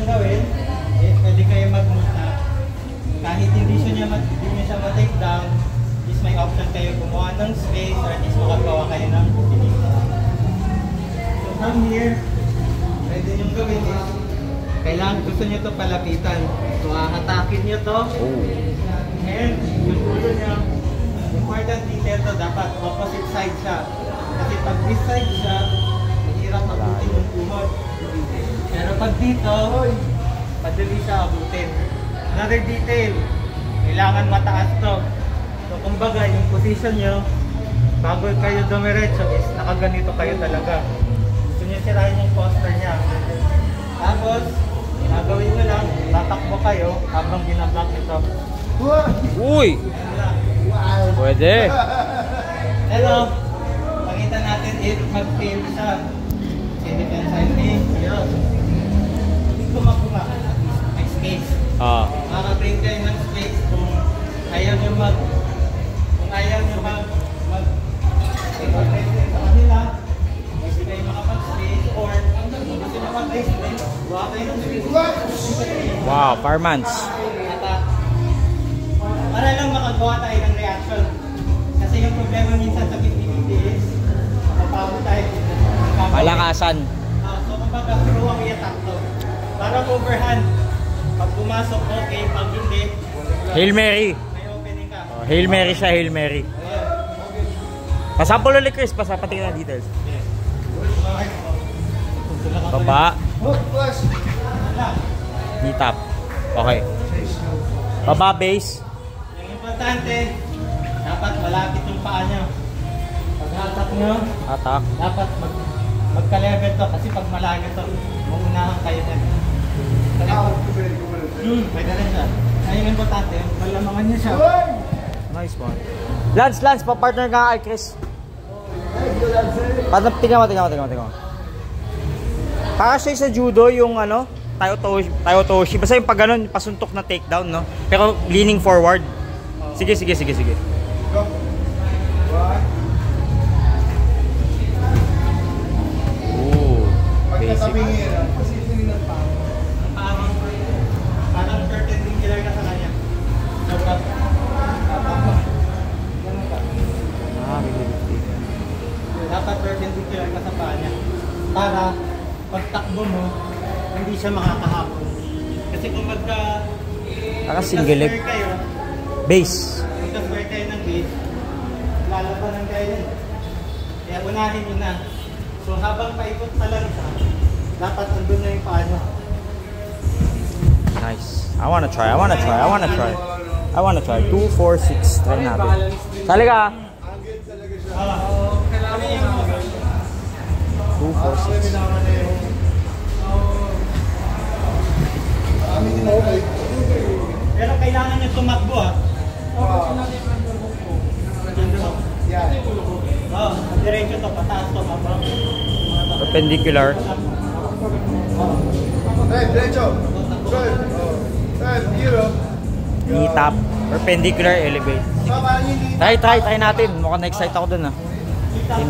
niyang gawin, eh, pwede kayo mag-multa. Kahit hindi niya ma-take down, is may option kayo gumawa ng space or at least makagawa kayo ng pinita. So from here, pwede niyong gawin is, kailangan gusto niyo to palapitan. So hahatakin niyo to. And yung ulo niya, important detail to, dapat opposite side siya. Kasi pag this side siya, mahirap abutin yung tuhod. Pero pag dito, madali siya abutin. Another detail, kailangan mataas to. So kumbaga, yung position nyo, bago kayo dumiretso is nakaganito kayo talaga. Gusto nyo sirahin yung posture niya. Tapos, gagawin nyo lang, tatakbo kayo habang binablock ito. Uy! Pwede! Hello! Pakita natin if mag-fail siya. Kasi defense side me, yun. Hindi ko makuha. May space. Makaka-bring kayo ng space kung ayaw nyo mag-take sa kanila, hindi kayo makapag-space, or kung gusto nyo mag-space, buha kayo ng space. Wow, Parmans. Para lang makagawa tayo ng reaction. Kasi yung problema minsan sa PPT is mapapago tayo. Malakasan. So kumbaga, throw ang i-attack to. Parang overhand. Pag pumasok, okay. Pag hindi, Hail Mary. may opening ka. Hail Mary siya, Hail Mary. Pasample ulit, Chris. Pasapating na details. Baba. Knee tap. Okay. Baba, base. Yung importante, dapat malapit yung paa nyo. Pag hatak nyo, Attack. dapat magka-level to. Kasi pag malayo to, maunahan kayo na. Pwede rin siya. Ay, yung importante, malamangan niya siya. Nice one. Lance, pa-partner ka kay Chris. Tingnan mo. Para siya sa judo yung ano, tayo toshi. Basta yung pag ganun, pasuntok na takedown, no? Pero leaning forward. Sige. Go. Ooh. Basic. Parang perpendicular ka sa kanya. Dapat perpendicular ka sa paa niya. Para pagtakbo mo, hindi siya makakahapon. Kasi kung single leg. kayo, Base. magka-square kayo ng base, lalabanan kayo yun. Kaya unahin nyo na. So habang paikot pa lang siya, dapat andun na yung paa nyo. Nice. I wanna try. 2, 4, 6. Try natin. Sali ka. 2, 4, 6. Pero kailangan nyo tumakbo diretso to, pataas to, mabang. Perpendicular. Hey, derecho. Good. Hey, zero. Knee tap. Perpendicular elevate. Try natin. Mukhang na-excite ako dun, ah.